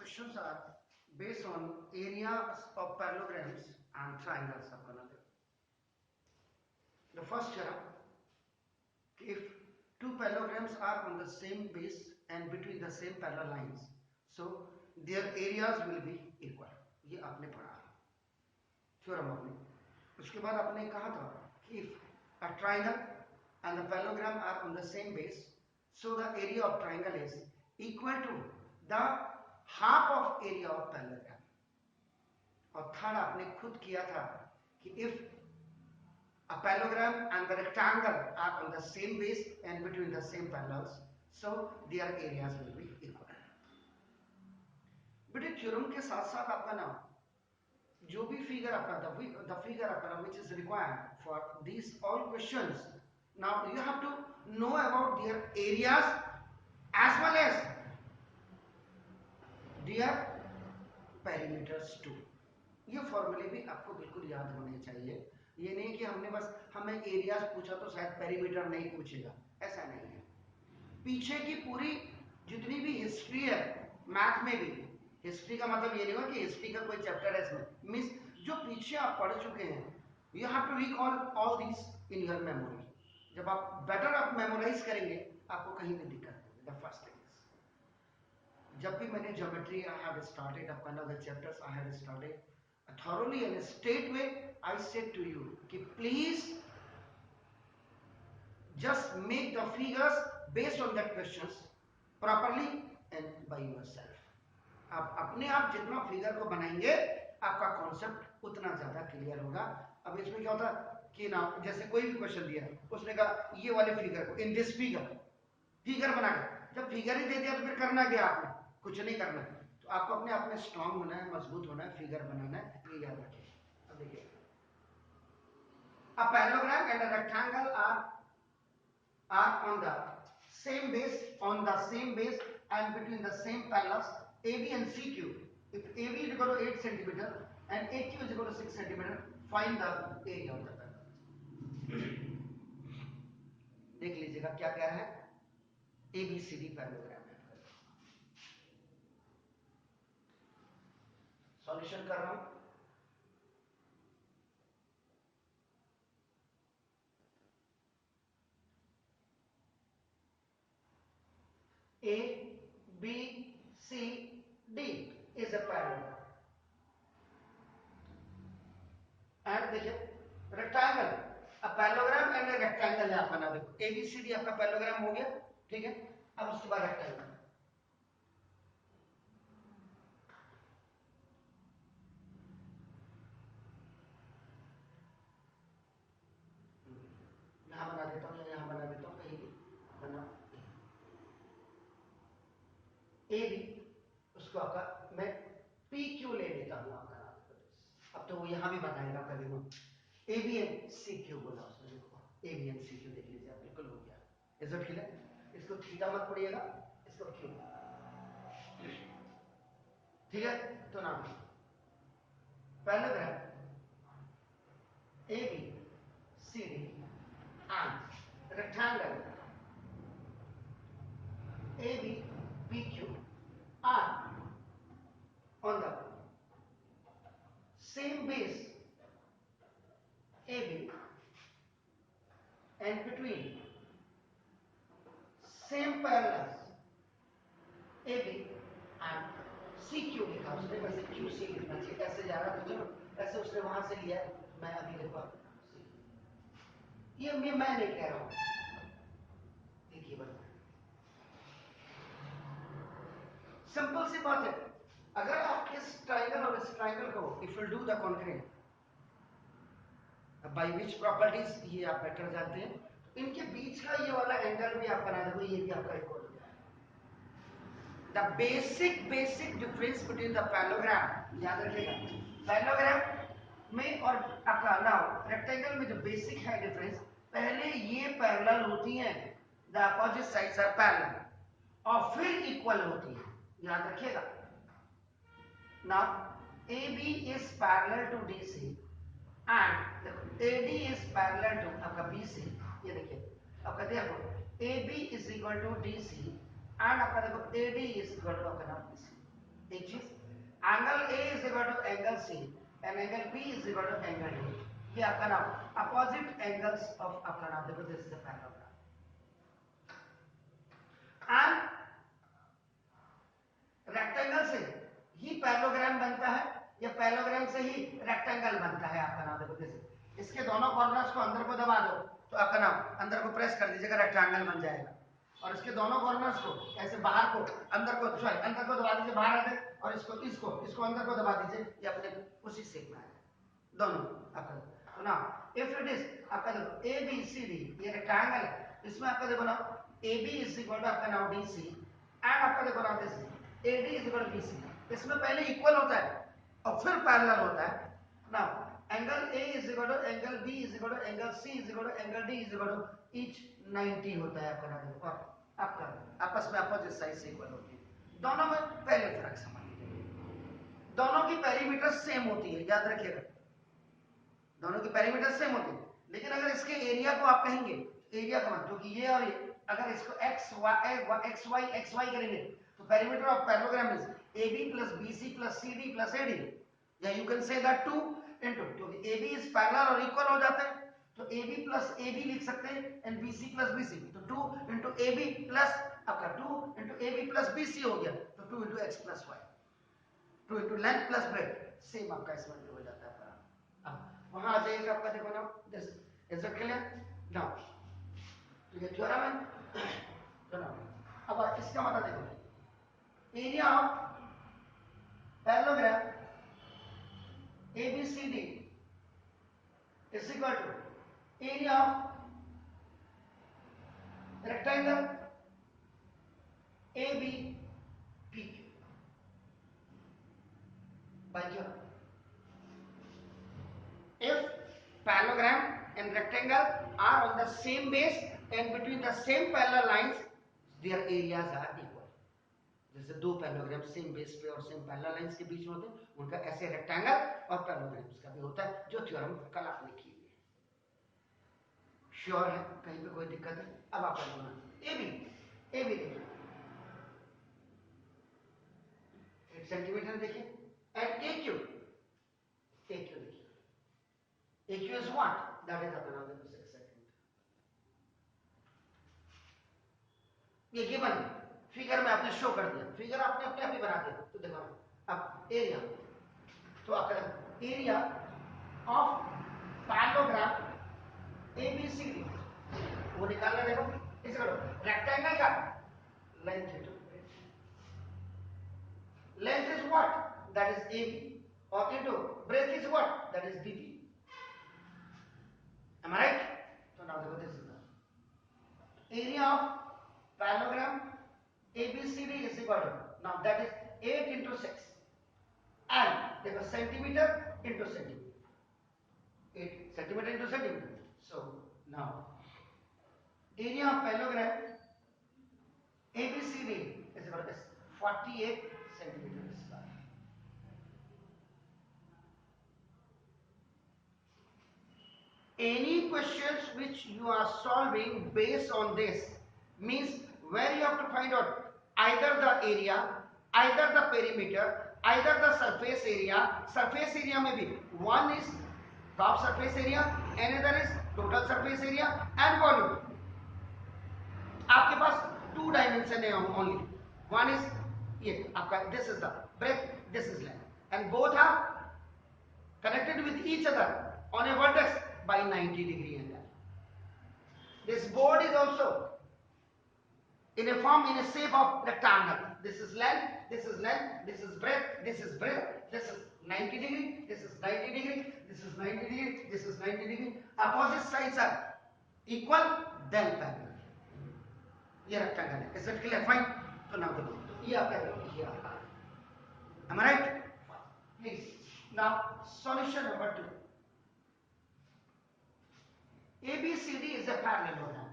questions are based on areas of parallelograms and triangles. The first है if two parallelograms are on the same base and between the same parallel lines, so their areas will be equal. ये आपने पढ़ा है theorem आपने. उसके बाद आपने कहा था कि if a triangle and the parallelogram are on the same base, so the area of triangle is equal to the half of area of parallelogram. और थर्ड आपने खुद किया था कि if a parallelogram and the rectangle are on the same base and between the same parallels, so their areas will be equal. बेटे theorem के साथ साथ आपका ना जो भी फिगर आपका the figure आपका which is required for these all questions, now you have to know about their areas as well as their perimeters too. ये फॉर्मूले भी आपको बिल्कुल याद होने चाहिए. ये नहीं कि हमने बस हमें एरियाज पूछा तो शायद पेरीमीटर नहीं पूछेगा, ऐसा नहीं है. पीछे की पूरी जितनी भी हिस्ट्री है मैथ में भी, हिस्ट्री का मतलब ये नहीं हुआ कि हिस्ट्री का कोई चैप्टर है इसमें, मींस जो पीछे आप पढ़ चुके हैं, you have to recall all this in your memory. जब आप बेटर आप मेमोराइज करेंगे आपको कहीं भी दिक्कत नहीं. द फर्स्ट थिंग इज, जब भी मैंने ज्योमेट्री आई हैव स्टार्टेड अपना the chapters I have started thoroughly and straight way, I said to you कि please just make the figures based on that questions properly and by yourself. आप अपने आप जितना figure को बनाएंगे आपका concept उतना ज्यादा क्लियर होगा. अब इसमें क्या होता कि ना, जैसे कोई भी क्वेश्चन दिया उसने कहा ये वाले फिगर को इन दिस फिगर बना के, जब फिगर ही दे दिया तो फिर करना क्या, आपने कुछ नहीं करना. तो आपको अपने आप में स्ट्रांग होना है, मजबूत होना है, फिगर बनाना है, ये याद रखिए. अब देखिए, a parallelogram and a rectangle are on the same base and between the same parallels AB and CQ. If AB is equal to 8 cm and AQ is equal to 6 cm, find the area of the parallel. देख लीजिएगा क्या क्या है. ABCD parallelogram है. Solution कर रहा हूं. A, B, C, D is a parallelogram. And देखिए रेक्टेंगल, अब पैरेललोग्राम एंड रेक्टेंगल है आपका. ना देखो ABCD आपका पैरेललोग्राम हो गया, ठीक है. अब उसके बाद रेक्टेंगल, यहां बना देता हूं या यहां बना देता हूं, कहीं भी बना. AB उसको आपका मैं PQ ले लेता हूं आपका नाम. अब तो वो यहां भी बताएगा कभी वो ABCQ बोला उसने. देखो ABCQ देख लीजिए आप, बिल्कुल हो गया. Is it clear? इसको थीटा मत पढ़िएगा, इसको क्यू, ठीक है. तो नाम parallelogram ABCD and rectangle ABPQ are on the same base AB and between same parallels AB and CQ लिखा उसने, वैसे QC लिखना चाहिए. ऐसे जा रहा था, ऐसे उसने वहां से लिया, मैं अभी लिखा. ये मैं नहीं कह रहा हूं, देखिए बस सिंपल सी बात है. अगर आप इस ट्रायंगल और इस ट्रायंगल को if you do the concrete by which properties, ये आप बेटर जानते हैं, तो इनके बीच का ये वाला एंगल भी आप बना दो, ये भी आपका इक्वल हो जाएगा. The basic difference between the parallelogram, याद रखिएगा, पैरेललोग्राम में और आपका नाउ रेक्टेंगल में जो बेसिक है डिफरेंस, पहले ये पैरेलल होती हैं, the opposite sides are parallel, और फिर इक्वल होती है. याद रखिएगा. Now AB is parallel to DC and AD is parallel to आपका BC. ये देखिए आपका देखो AB is equal to DC and आपका देखो AD is equal to आपका नाम BC. एक चीज, angle A is equal to angle C and angle B is equal to angle D. ये आपका नाम अपोजिट एंगल्स ऑफ आपका नाम देखो, this is the parallelogram and rectangle से ही पैरेललोग्राम बनता है या पैरेललोग्राम से ही रेक्टेंगल बनता है। आपका नाम देखो, जैसे इसके दोनों कॉर्नर्स को अंदर को दबा दो तो आपका नाम अंदर को प्रेस कर दीजिएगा, रेक्टेंगल बन जाएगा। और इसके दोनों कॉर्नर्स को ऐसे बाहर को अंदर को सॉरी अंदर को दबा दीजिए, बाहर आ जाए, और इसको इसको इसको अंदर को दबा दीजिए, ये अपने उसी शेप में आएगा दोनों आपका। तो ना इफ इट इज आपका देखो ए बी सी डी, ये रेक्टेंगल है, इसमें आपका देखो ना A B is equal to आपका नाम डी सी एंड आपका देखो ना this A D is equal to B C. इसमें पहले इक्वल होता है और फिर पैरेलल होता है। Now angle A is equal to angle B is equal to angle C is equal to angle D is equal to each 90 होता है आपका नाम, और आपका आपस में अपोजिट साइड से इक्वल होती है। दोनों में पहले फर्क समझ लीजिए, दोनों की पेरीमीटर सेम होती है, याद रखिएगा दोनों की पेरीमीटर सेम होती है। लेकिन अगर इसके एरिया को आप कहेंगे, एरिया का मतलब क्योंकि ये और ये अगर इसको एक्स वाई करेंगे तो perimeter of parallelogram is AB plus BC plus CD plus AD, या you can say that 2 into, क्योंकि AB इज पैरेलल और इक्वल हो जाते हैं तो AB plus AB लिख सकते हैं एंड BC plus BC, तो 2 into AB plus आपका 2 into AB plus BC हो गया, तो 2 into X plus Y, 2 into length plus breadth, same आपका इसमें भी हो जाता है। अब वहां आ जाइएगा आपका देखो ना, this is it clear now. तो ये थ्योरम है तो ना, अब इसका मतलब देखो area of parallelogram ABCD is equal to area of rectangle ABPQ by theorem. If parallelogram and rectangle are on the same base and between the same parallel lines, their areas are equal. जैसे दो parallelogram same base पे और same parallel lines के बीच में होते हैं, उनका ऐसे रेक्टेंगल और पैरेललोग्राम्स का भी होता है, जो थ्योरम कल आपने की है। श्योर है, कहीं पे कोई दिक्कत है? अब आप ए बी देखिए 8 सेंटीमीटर देखिए एंड ए क्यू देखिए, A Q is what, that is अपना 6 सेंटीमीटर। ये गिवन फिगर में आपने शो कर दिया, फिगर आपने अपने आप ही बना दिया। तो देखो अब एरिया, तो आपका एरिया ऑफ पैरेललोग्राम ABCD वो निकालना, देखो इसे करो रेक्टेंगल का लेंथ है, length is what, that is AB और into breadth is what, that is BB। Am I right? So now देखो this is the area of parallelogram ABCD is equal to, now that is 8 into 6 and देखो centimetre into centimetre, 8 centimetre into centimetre. So now area of parallelogram ABCD is equal to 48 centimeters square। Any questions which you are solving based on this means where you have to find out either the area, either the perimeter, either the surface area. Surface area may be one is top surface area, another is total surface area and volume. आपके पास 2 dimension है only, one is ये आपका, this is the breadth, this is length and both are connected with each other on a vertex by 90 degree angle. This board is also in a form, in a shape of rectangle. This is length, this is length, this is breadth, this is breadth, this is 90 degree, this is 90 degree, this is 90 degree, this is 90 degree. Opposite sides are equal, then parallel. ये rectangle है, is it clear? Fine. तो now देखो, ये आपका ये आपका, am I right? Please. Now solution number 2. ABCD is a parallelogram.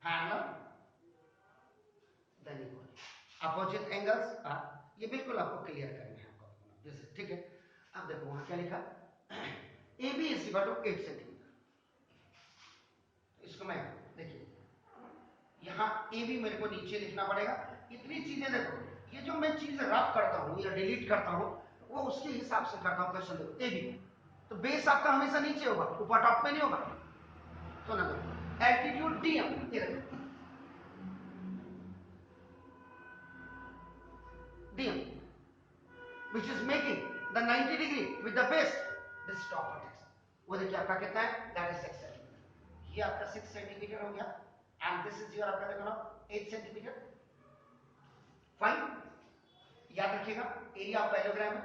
Parallel, then equal. Opposite angles are, ये बिल्कुल आपको क्लियर करना है आपको, जैसे ठीक है। अब देखो वहां क्या लिखा, A B is equal to 8 centimetre. इसको मैं देखिए यहाँ ए बी मेरे को नीचे लिखना पड़ेगा। इतनी चीजें देखो, ये जो मैं चीज रफ करता हूँ या डिलीट करता हूँ वो उसके हिसाब से करता हूँ। क्वेश्चन देखो ए बी, तो बेस आपका हमेशा नीचे होगा, ऊपर टॉप में नहीं होगा। तो ना देखो एल्टीट्यूड डीएम, ये देखो DM which is making the 90 degree with the base this top vertex, वो देखिए आपका कितना है, that is 6 सेंटीमीटर। ये आपका 6 सेंटीमीटर हो गया and this is your आपका देखो ना 8 सेंटीमीटर। फाइन, याद रखिएगा एरिया ऑफ पैरेललोग्राम है,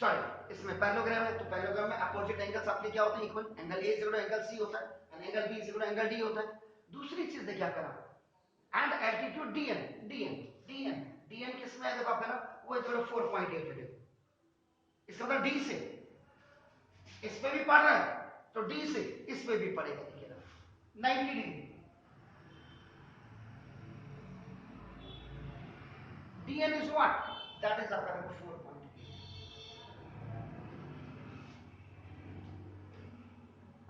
सॉरी इसमें पैरेललोग्राम है तो पैरेललोग्राम में अपोजिट एंगल्स आपके क्या होते हैं, equal. Angle A is equal to angle C होता है and angle B is equal to angle D होता है। दूसरी चीज देखिए आप करा एंड एल्टीट्यूड डीएन, डीएन किसमें है देखो आप करा, वो इज इक्वल टू 4.8 है। इसका मतलब डी से इस पे भी पढ़ रहा है तो डी से इस पे भी पड़ेगा, देखिएगा 90 degree. DN is what, that is आपका 4.8।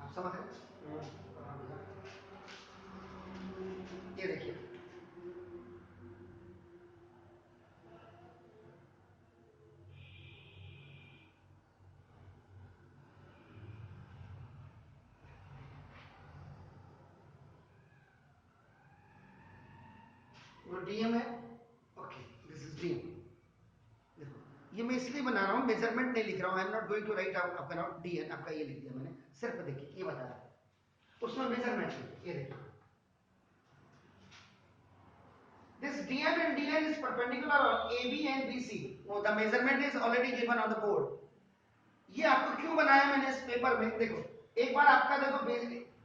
आप समझ रहे हैं? ये देखिए वो डीएम है, ओके दिस इज डीएम। देखो ये मैं इसलिए बना रहा हूँ, मेजरमेंट नहीं लिख रहा हूँ, I am not going to write out अपना डीएन, आपका ये लिख दिया मैंने, सिर्फ देखिए ये बता रहा हूँ उसमें मेजरमेंट है। ये देखिए this dm and dn is perpendicular on AB and BC, so the measurement is already given on the board। ये आपको क्यों बनाया मैंने इस पेपर में, देखो एक बार आपका देखो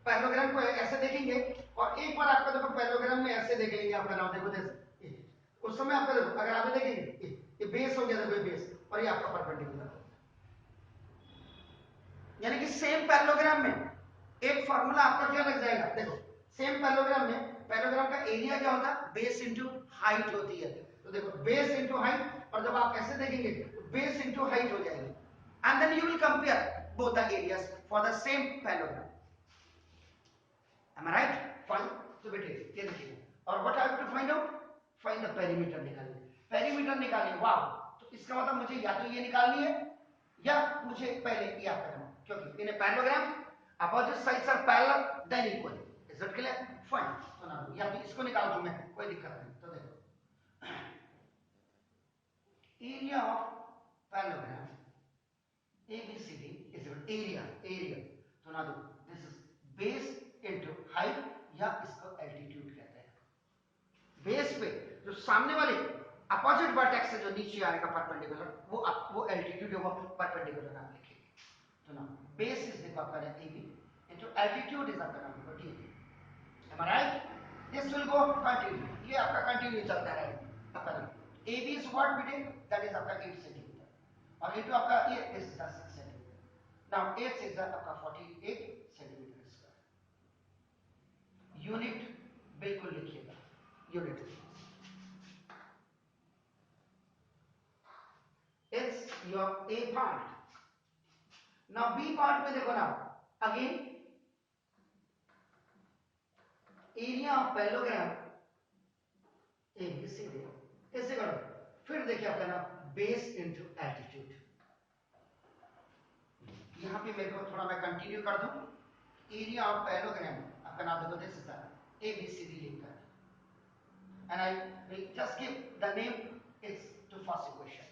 पैरेललोग्राम को ऐसे देखेंगे और एक बार आपका देखो पैरेललोग्राम में ऐसे देखेंगे, आपका नाम देखो जैसे उस समय आपका देखो अगर आप देखेंगे ये बेस हो गया, देखो ये बेस और ये आपका परपेंडिकुलर, यानी कि सेम पैरेललोग्राम में एक फार्मूला आपका क्या लग जाएगा। देखो सेम पैरेललोग्राम में पैरेललोग्राम का एरिया क्या होता है, बेस इनटू हाइट होती है। तो देखो बेस इनटू हाइट, और जब आप ऐसे देखेंगे तो बेस इनटू हाइट हो जाएगी and then you will compare both the areas for the same parallelogram। am I right? Fine, so बेटे ये देखिए, और what I have to find out, find the perimeter निकालिए, perimeter निकालिए। वाह, तो इसका मतलब मुझे या तो ये निकालनी है या मुझे पहले ये आप करना, क्योंकि इन a parallelogram opposite sides are parallel then equal, is it clear? Fine, तो ना या तो इसको निकाल दूं मैं, कोई दिक्कत नहीं। तो देखो area of parallelogram ABCD is area, तो ना दो this is base into height या इसको altitude कहते हैं। बेस पे जो सामने वाले अपोजिट वर्टेक्स से जो नीचे आएगा परपेंडिकुलर, वो एल्टीट्यूड होगा परपेंडिकुलर आप लिखेंगे। तो ना बेस इज देखो आपका AB into altitude is आपका नाम D। am I right? this will go continue, ये आपका कंटिन्यू चलता रहेगा। आपका AB is what we did, that is आपका 8 सेंटीमीटर और into आपका ये is 6 सेंटीमीटर। now 8 is आपका 48 सेंटीमीटर स्क्वायर। यूनिट बिल्कुल लिखिएगा, unit is your A part। now B part में देखो ना, again area of parallelogram ABCD ऐसे करो, फिर देखिए आपका ना बेस इनटू एल्टीट्यूड। यहां पे मेरे को थोड़ा मैं कंटिन्यू कर दूं, एरिया ऑफ पैरेललोग्राम आपका नाम देखो दिस इज ABCD लिखकर, and I will just give the name is to first equation।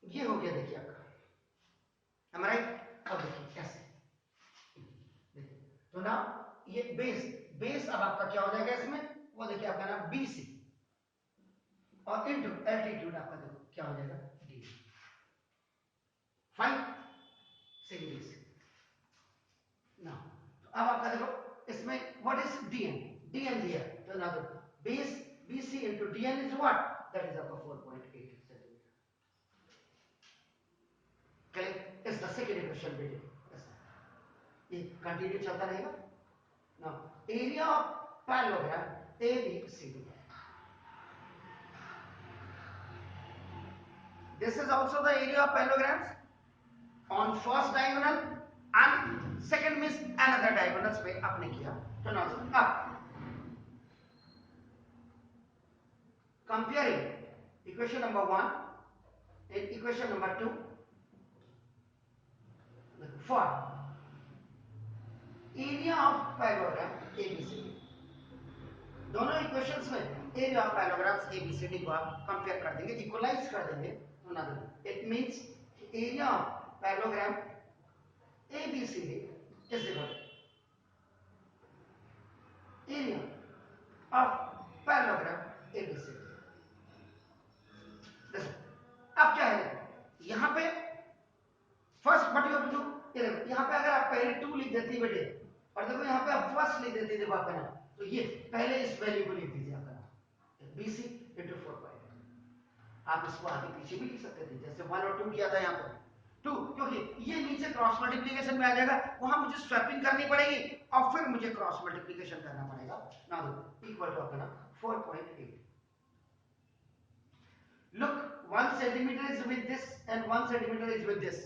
ये हो गया देखिए आपका, am I right? अब देखिए ऐसे देखिए, तो ना ये बेस अब आपका क्या हो जाएगा इसमें, वो देखिए आपका नाम BC और इनटू एल्टीट्यूड आपका देखो क्या हो जाएगा D। फाइन, सिंगल से ना, तो अब आपका देखो इसमें व्हाट इज DN दिया, तो ना देखो base BC into DN is what, that is आपका 4.8 centimetre. Correct, is the second equation बेटे, ये कंटिन्यू चलता रहेगा। Now area of parallelogram ABCD, this is also the area of parallelograms on first diagonal and second means another diagonals पे आपने किया। तो now अब comparing equation number 1 and equation number 2 for area of parallelogram ABCD, दोनों equations में area of parallelograms ABCD को आप compare कर देंगे, इक्वलाइज कर देंगे। तो ना it means area of parallelogram ABCD is equal area of parallelogram ABCD। अब क्या है यहां पे first what you have to do, यहां पे अगर आप पहले 2 लिख देती बेटे और देखो यहां पे आप फर्स्ट लिख देते देखो आपका ना, तो ये पहले इस वैल्यू को लिख दीजिए आपका BC into 4 आप इसको आगे पीछे भी लिख सकते थे जैसे 1 और 2 किया था यहां पे 2, क्योंकि ये नीचे क्रॉस मल्टीप्लिकेशन में आ जाएगा, वहां मुझे स्वैपिंग करनी पड़ेगी और फिर मुझे क्रॉस मल्टीप्लिकेशन करना पड़ेगा। नाउ इक्वल टू अपना 4.8। Look 1 centimetre is with this and 1 centimetre is with this,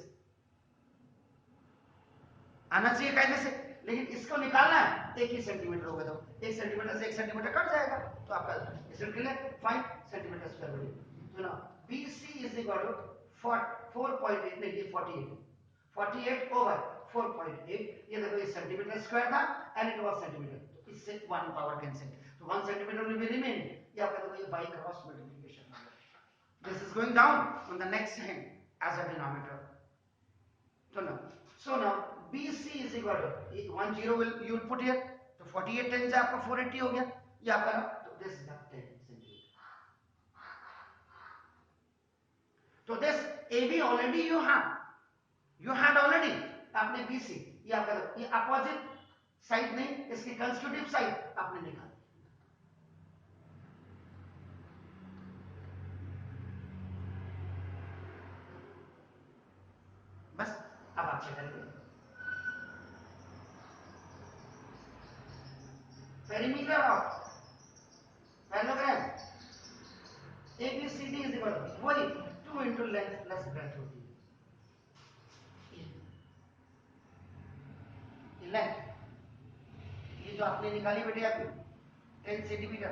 आना चाहिए कायदे से, लेकिन इसको निकालना है 1 ही सेंटीमीटर होगा, तो 1 सेंटीमीटर से 1 सेंटीमीटर कट जाएगा, तो आपका रिजल्ट क्लियर 5 सेंटीमीटर स्क्वायर बनेगा। तो ना BC इज इक्वल टू 4.8 नहीं ये 48 ओवर 4.8, ये देखो ये सेंटीमीटर स्क्वायर था एंड इट वाज सेंटीमीटर, तो इससे 1 पावर कैंसिल, तो 1 सेंटीमीटर विल बी रिमेन, ये आपका देखो ये बाय क्रॉस मल्टीप्लिकेशन होगा, this is going down on the next hand as a denominator. So now BC is equal to 1 0 will you will put here, तो 48 10 से आपका 480 हो गया ये आपका, तो this is the 10 centimeter। तो this AB already you had already आपने BC ये आपका ये अपोजिट साइड नहीं इसकी कंसेक्यूटिव साइड आपने निकाल, बस अब आप चेक करेंगे perimeter of parallelogram ABCD is equal to वही 2 into length plus breadth होती है, ये लेंथ ये जो आपने निकाली बेटे आपकी 10 सेंटीमीटर,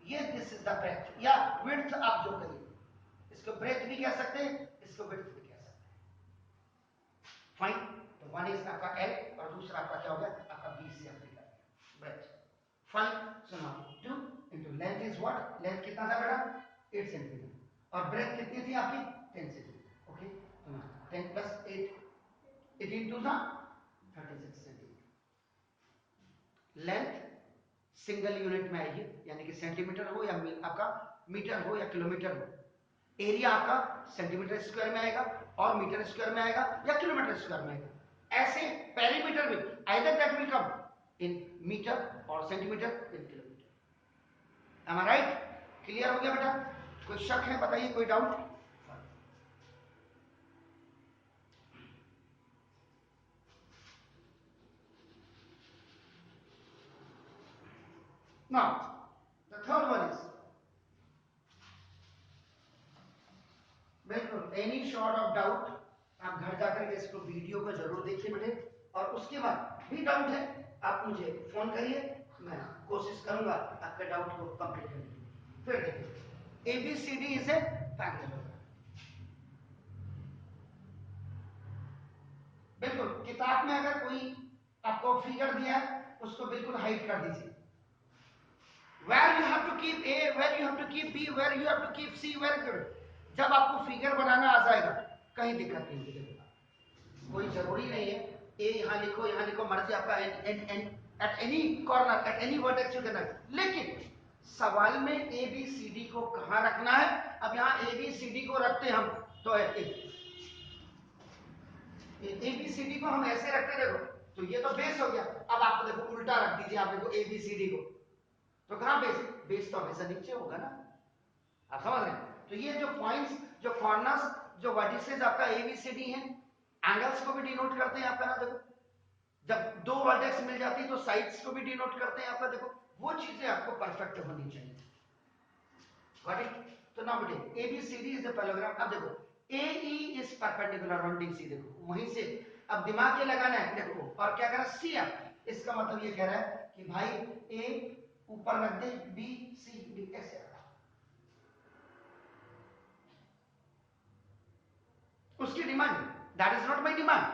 ये दिस इज द ब्रेथ या विड्थ आप जो करिए, इसको ब्रेथ भी कह सकते हैं इसको विड्थ भी कह सकते हैं। फाइन, तो वन इज आपका L और दूसरा आपका क्या हो गया आपका BC आपने कर दिया breadth. Fine, so now 2 into length is what, length कितना था बेटा 8 सेंटीमीटर और ब्रेथ कितनी थी आपकी 10 सेंटीमीटर। ओके, तो 10 plus 8 18 2 36 centimetre. Length single unit में आएगी, यानी कि सेंटीमीटर हो या आपका मीटर हो या किलोमीटर हो, एरिया आपका सेंटीमीटर स्क्वायर में आएगा और मीटर स्क्वायर में आएगा या किलोमीटर स्क्वायर में आएगा, ऐसे पेरीमीटर भी either that will come in metre और centimetre in kilometre. Am I right? Clear हो गया बेटा? कोई शक है बताइए, कोई doubt? Now, the third one is बिल्कुल एनी शॉर्ट ऑफ डाउट आप घर जाकर के इसको वीडियो को जरूर देखिए बेटे, और उसके बाद भी डाउट है आप मुझे फोन करिए, मैं कोशिश करूंगा आपके डाउट को कंप्लीट करने की। फिर देखिए ABCD इज ए पैरेललोग्राम, बिल्कुल किताब में अगर कोई आपको फिगर दिया है उसको बिल्कुल हाइड कर दीजिए। Where you have to keep A, where you have to keep B, where you have to keep C, very good। जब आपको फिगर बनाना आ जाएगा कहीं दिक्कत नहीं होगी, कोई जरूरी नहीं है ए यहाँ लिखो मर्जी आपका at any corner at any vertex you can write, लेकिन सवाल में ABCD को कहाँ रखना है। अब यहाँ ABCD को रखते हम तो ABCD को हम ऐसे रखते देखो, तो ये तो बेस हो गया। अब आपको देखो उल्टा रख दीजिए, आप देखो ABCD को, तो कहाँ बेस तो हमेशा नीचे होगा ना, आप समझ रहे हैं? तो ये जो पॉइंट्स, जो कॉर्नर्स, जो वर्टिसेस आपका ABCD हैं, एंगल्स को भी डिनोट करते हैं आपका ना, देखो जब दो वर्टेक्स मिल जाती है तो साइड्स को भी डिनोट करते हैं आपका, देखो वो चीजें आपको परफेक्ट होनी चाहिए। Got it? तो ना बेटे ABCD इज अ पैरेललोग्राम। अब देखो AE is perpendicular on DC। देखो वहीं से अब दिमाग ये लगाना है, देखो और क्या करा CF, इसका मतलब ये कह रहा है कि भाई A ऊपर रख दे, B C D ऐसे। उसकी demand, that is not my demand,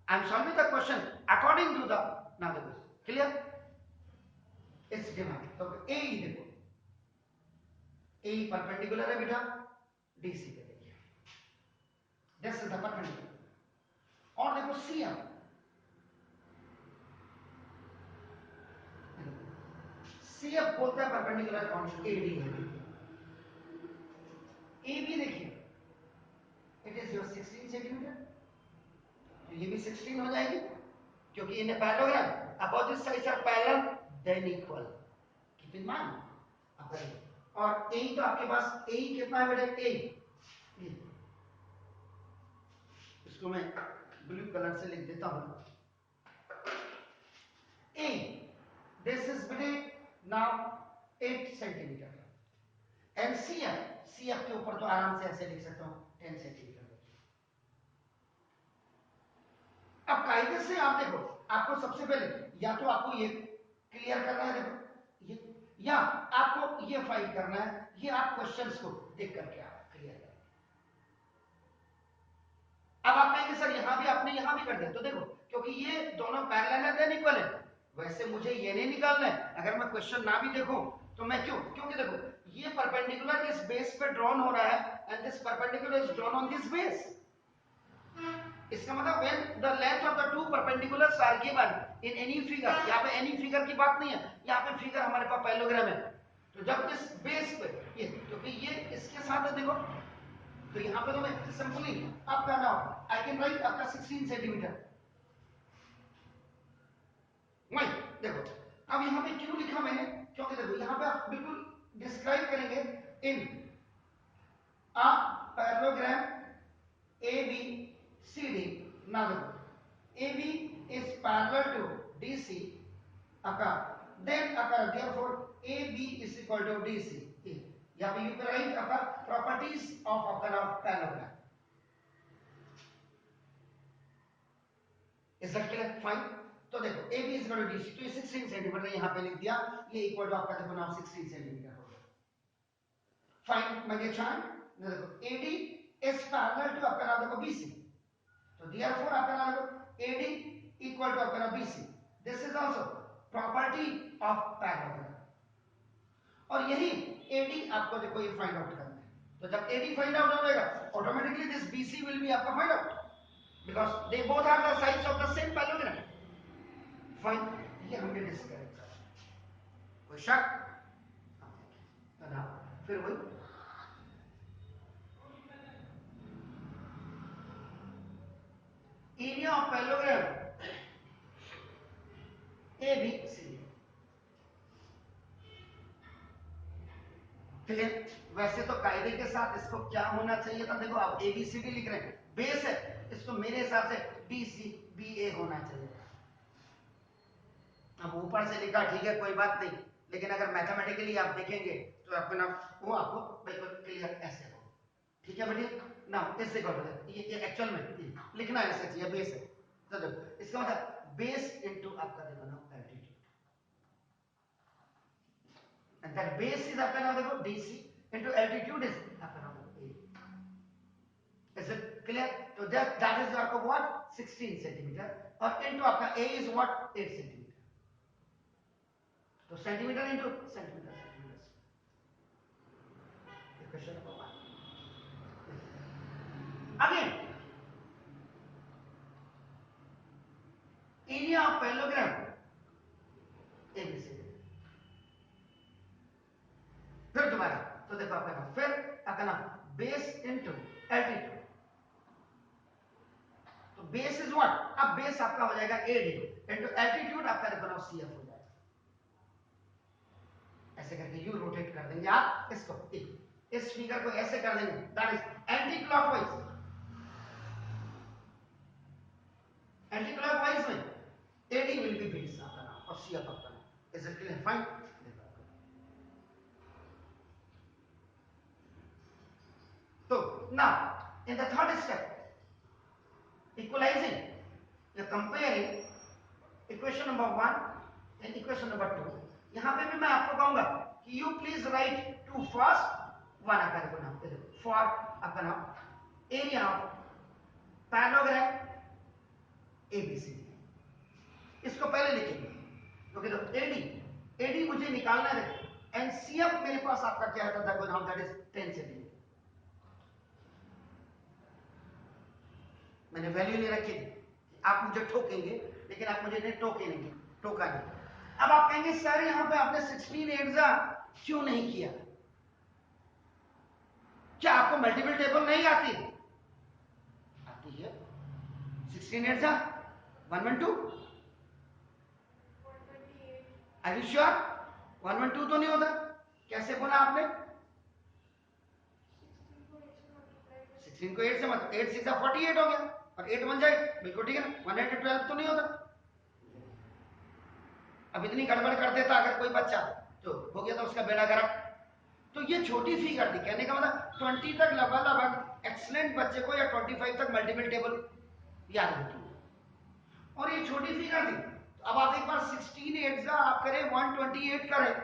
I am solving the question according to the नाम। Clear, it's demand. तो AE देखो, AE परपेंडिकुलर है बेटा DC पे, देखिए दिस इज द परपेंडिकुलर। और देखो CF, CF बोलता है परपेंडिकुलर ऑन AD। AB देखिए, इट इज योर 16 सेंटीमीटर, तो ये भी 16 हो जाएगी क्योंकि इन्हें parallelogram opposite sides are parallel then equal, keep in mind. और ए तो आपके पास ए कितना है बेटा, ए, इसको मैं ब्लू कलर से लिख देता हूं, ए दिस इज बेटे नाउ 8 सेंटीमीटर, एंड सीएफ के ऊपर तो आराम से ऐसे लिख सकता हूं 10 सेंटीमीटर। अब कायदे से आप देखो, आपको सबसे पहले या तो आपको ये क्लियर करना है, देखो ये, या आपको ये फाइंड करना है, ये आप क्वेश्चंस को देख करके आप क्लियर करें। अब आप कहेंगे सर यहां भी आपने यहां भी कर दिया, तो देखो क्योंकि ये दोनों पैरेलल है देन इक्वल है, वैसे मुझे ये नहीं निकालना है। अगर मैं क्वेश्चन ना भी देखूं तो मैं क्योंकि देखो ये परपेंडिकुलर इस बेस पे ड्रॉन हो रहा है and this perpendicular is drawn on this base. इसका मतलब when the length of the two perpendiculars are given in any figure, यहाँ पे any figure की बात नहीं है, यहाँ पे फिगर हमारे पास पैरेललोग्राम है, तो जब इस बेस पे ये, क्योंकि ये इसके साथ है देखो, तो यहाँ पे तो मैं सिंपली आपका नाउ आई कैन राइट आपका 16 सेंटीमीटर। वही देखो, अब यहाँ पे क्यों लिखा मैंने, क्योंकि देखो यहाँ पे आप बिल्कुल डिस्क्राइब करेंगे in a parallelogram ABCD। now AB is parallel to DC, then therefore AB is equal to DC। यहाँ पे you can write properties of parallelogram। is that clear? fine। तो देखो AB is equal to DC, तो ये 16 centimetre यहाँ पे लिख दिया, ये इक्वल टू आपका देखो नाउ 16 सेंटीमीटर हो गया। फाइन माय डियर चाइल्ड, देखो AD is parallel to आपका नाम देखो BC, तो therefore आपका नाम देखो AD equal to आपका BC। this is also property of parallelogram। और यही AD आपको देखो ये फाइंड आउट करना है, तो जब AD फाइंड आउट हो जाएगा automatically this BC will be आपका find out, because they both are the sides of the same parallelogram. Fine, ये हमने डिस्कस किया, कोई शक? ना फिर वही एरिया ऑफ पैरेललोग्राम ABCD। वैसे तो कायदे के साथ इसको क्या होना चाहिए था, देखो आप ABCD लिख रहे हैं, बेस है, इसको मेरे हिसाब से BCBA होना चाहिए। अब ऊपर से लिखा ठीक है कोई बात नहीं, लेकिन अगर मैथमेटिकली आप देखेंगे तो आपको ना वो आपको बिल्कुल क्लियर ऐसे हो, ठीक है बेटी ना, इससे कर दो ये एक्चुअल में लिखना ऐसे चाहिए, बेस है, तो देखो इसका मतलब बेस इनटू आपका देखो ना altitude, and that base is आपका नाम देखो DC into altitude is आपका नाम A। is it clear? तो that is आपका what 16 सेंटीमीटर और into आपका A is what 8 सेंटीमीटर, तो centimetre into centimetre, question number 1। Again area of parallelogram ABCD, फिर दोबारा तो देखो आपका नाम, फिर आपका नाम बेस इनटू एल्टीट्यूड, तो बेस इज व्हाट, अब बेस आपका हो जाएगा AD इनटू एल्टीट्यूड आपका देखो नाम CF हो जाएगा, ऐसे करके यू रोटेट कर देंगे आप इसको, इस फिगर को ऐसे कर देंगे, that is anti clockwise, anti clockwise में AD विल बी बेस आपका नाम और CF आपका नाम, इज इट क्लियर? फाइन। तो now In the third step, equalizing, you're comparing equation number 1 and equation number 2. यहाँ पे भी मैं आपको कहूंगा कि you please write 2 first, 1 आकर को नाम दे दो. For आपका नाम area of parallelogram ABCD. इसको पहले लिखेंगे. तो कह दो AD मुझे निकालना है. NCF मेरे पास आपका क्या है? नाम दैट इज 10 सेंटीमीटर. मैंने वैल्यू नहीं रखी. आप मुझे ठोकेंगे लेकिन आप मुझे नहीं टोकेंगे, टोका नहीं. अब आप कहेंगे सर यहां पे आपने 16 एड्जा क्यों नहीं किया? क्या आपको मल्टीपल टेबल नहीं आती? आती है. 16 एड्जा 112. Are you sure? 112 तो नहीं होता. कैसे बोला आपने? 16 को 8 से मत, 8 6 48 हो गया और 8 1 जाए. बिल्कुल ठीक है ना. 112 तो नहीं होता. अब इतनी गड़बड़ कर देता अगर कोई बच्चा तो हो गया था उसका बेड़ा गर्क. तो ये छोटी फिगर थी. कहने का मतलब 20 तक लगभग एक्सीलेंट बच्चे को या 25 तक मल्टीपल टेबल याद होती है और ये छोटी फिगर थी. अब आप एक बार 16 8 आप करें 128 करें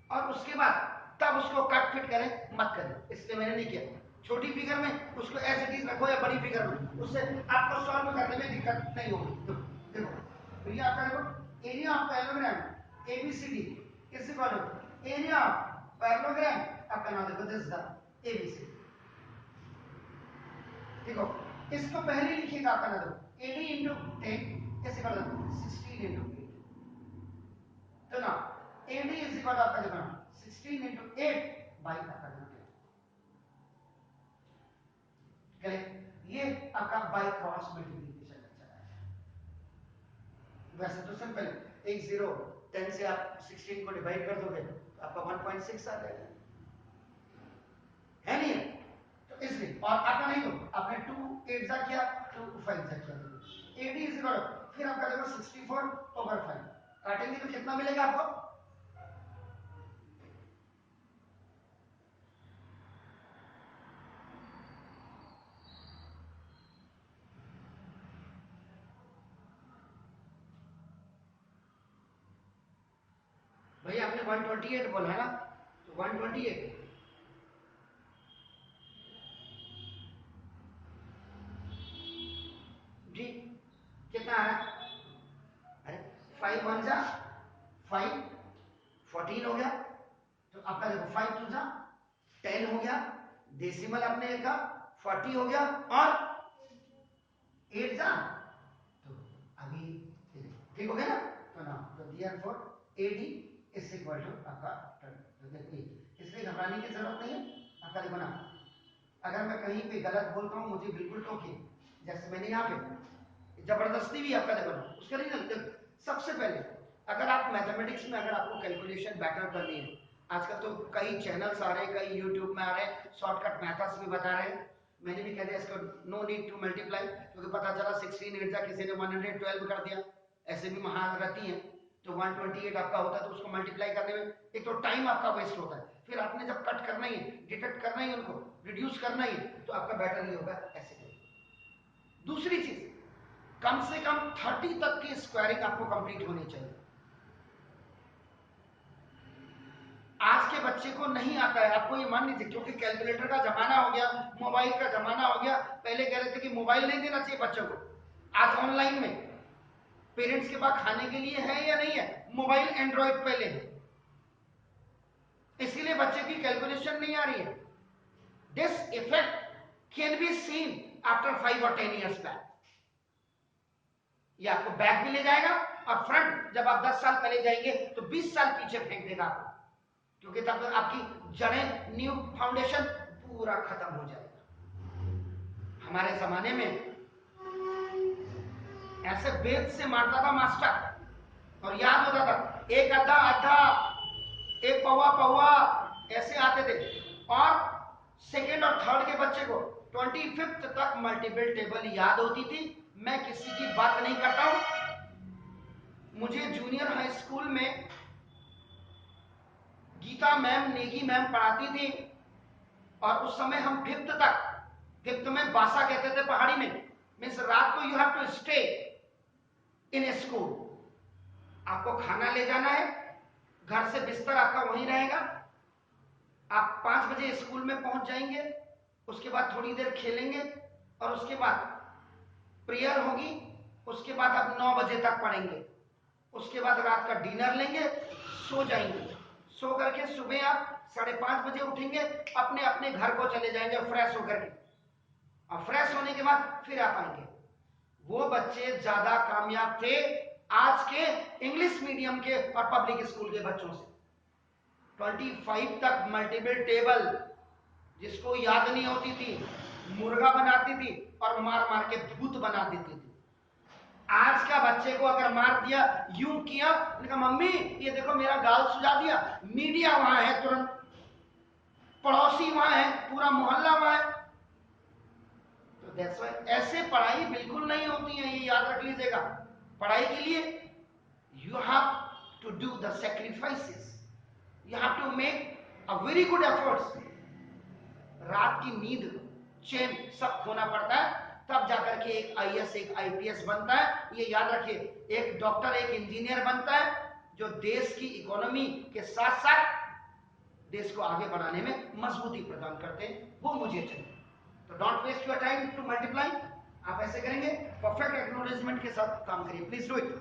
और उसके बाद तब उसको कट फिट करें मत करें. इसलिए मैंने नहीं किया. छोटी फिगर में उसको एज इट इज रखो या बड़ी फिगर में, उससे आपको सॉल्व करने में दिक्कत नहीं होगी. देखो तो ये आपका देखो area of parallelogram ABCD is equal to area of parallelogram आपका नाम देखो दिस द एबीसीडी. देखो इसको पहले लिखिएगा आपका नाम देखो AD into 10 is equal to 16 into 8. तो ना एडी इज इक्वल टू आपका देखो 16 इनटू 8 बाय आपका ये आपका बाय क्रॉस मल्टीप्लिकेशन चला है. वैसे तो सिंपल है. 1 0 10 से आप 16 को डिवाइड कर दोगे तो आपका 1.6 आ जाएगा. है नहीं है? तो इसलिए और आपका नहीं हो आपने 2 8 जा किया 2 5 जा किया. AD इज इक्वल फिर आपका देखो 64/5 काटेंगे तो कितना मिलेगा आपको? भैया आपने 128 बोला ना, तो 128 जी कितना आ रहा है? अरे 5 1 जा 5 14 हो गया. तो आपका देखो 5 2 जा 10 हो गया. डेसिमल आपने लिखा 40 हो गया और 8 जा तो अभी ठीक हो गया ना. तो ना तो therefore AD is equal to आपका 8. इसलिए घबराने की जरूरत नहीं है. आपका देखो ना अगर मैं कहीं पे गलत बोलता हूँ मुझे बिल्कुल टोके. जैसे मैंने यहाँ पे जबरदस्ती भी आपका देखो ना उसका नहीं. सबसे पहले अगर आप मैथमेटिक्स में अगर आपको कैलकुलेशन बेटर करनी है, आजकल तो कई चैनल्स आ रहे हैं, कई यूट्यूब में आ रहे हैं, शॉर्टकट मेथड्स भी बता रहे हैं. मैंने भी कह दिया इसको नो नीड टू मल्टीप्लाई, क्योंकि पता चला 16 8 किसी ने 112 कर दिया. ऐसे भी महान रहती हैं. तो 128 आपका होता है तो उसको मल्टीप्लाई करने में एक तो टाइम आपका वेस्ट होता है. फिर आपने जब कट करना ही है, डिटेक्ट करना ही, उनको रिड्यूस करना ही, तो आपका बेटर नहीं होगा. ऐसे दूसरी चीज कम से कम 30 तक की स्क्वायरिंग आपको कंप्लीट होनी चाहिए. आज के बच्चे को नहीं आता है. आपको ये मान लीजिए क्योंकि कैलकुलेटर का जमाना हो गया, मोबाइल का जमाना हो गया. पहले कह रहे थे कि मोबाइल नहीं देना चाहिए बच्चों को. आज ऑनलाइन में पेरेंट्स के पास खाने के लिए है या नहीं है, मोबाइल एंड्रॉइड पहले है, इसीलिए बच्चे की कैलकुलेशन नहीं आ रही है. This effect can be seen after 5 और 10 इयर्स बैक. ये आपको बैक भी ले जाएगा और फ्रंट जब आप 10 साल पहले जाएंगे तो 20 साल पीछे फेंक देगा आपको, क्योंकि तब आपकी जड़ें, न्यू फाउंडेशन पूरा खत्म हो जाएगा. हमारे जमाने में ऐसे वेद से मारता था मास्टर और याद होता था एक अद्धा अद्धा एक पौवा पौवा ऐसे आते थे. और सेकेंड और थर्ड के बच्चे को 25th तक मल्टीपल टेबल याद होती थी. मैं किसी की बात नहीं करता हूं. मुझे जूनियर हाई स्कूल में गीता मैम, नेगी मैम पढ़ाती थी और उस समय हम 5th तक कि तुम्हें बासा कहते थे पहाड़ी में, मीन्स रात को you have to stay in a school. आपको खाना ले जाना है, घर से बिस्तर आपका वहीं रहेगा, आप 5 बजे स्कूल में पहुंच जाएंगे, उसके बाद थोड़ी देर खेलेंगे और उसके बाद प्रेयर होगी, उसके बाद आप 9 बजे तक पढ़ेंगे, उसके बाद रात का डिनर लेंगे, सो जाएंगे, सो करके सुबह आप 5:30 बजे उठेंगे, अपने अपने घर को चले जाएंगे फ्रेश होकर के, और फ्रेश होने के बाद फिर आप आएंगे। वो बच्चे ज्यादा कामयाब थे आज के इंग्लिश मीडियम के और पब्लिक स्कूल के बच्चों से। 25 तक मल्टीपल टेबल, जिसको याद नहीं होती थी मुर्गा बनाती थी और मार मार के भूत बना देती थी। आज का बच्चे को अगर मार दिया, यूं किया, उनका मम्मी ये देखो मेरा गाल सुझा दिया, मीडिया वहां है तुरंत, पड़ोसी वहां है, पूरा मोहल्ला वहां है। तो दैट्स व्हाई ऐसे पढ़ाई बिल्कुल नहीं होती है, ये याद रख लीजिएगा। पढ़ाई के लिए you have to do the sacrifices, you have to make a very good efforts. रात की नींद, चैन सब खोना पड़ता है, तब जाकर के एक आईएएस एक आईपीएस बनता है। ये याद रखिए, एक डॉक्टर एक इंजीनियर बनता है जो देश की इकोनॉमी के साथ साथ देश को आगे बढ़ाने में मजबूती प्रदान करते हैं, वो मुझे चाहिए। तो don't waste your time to multiply. आप ऐसे करेंगे, परफेक्ट एक्नॉलेजमेंट के साथ काम करिए, प्लीज डू इट।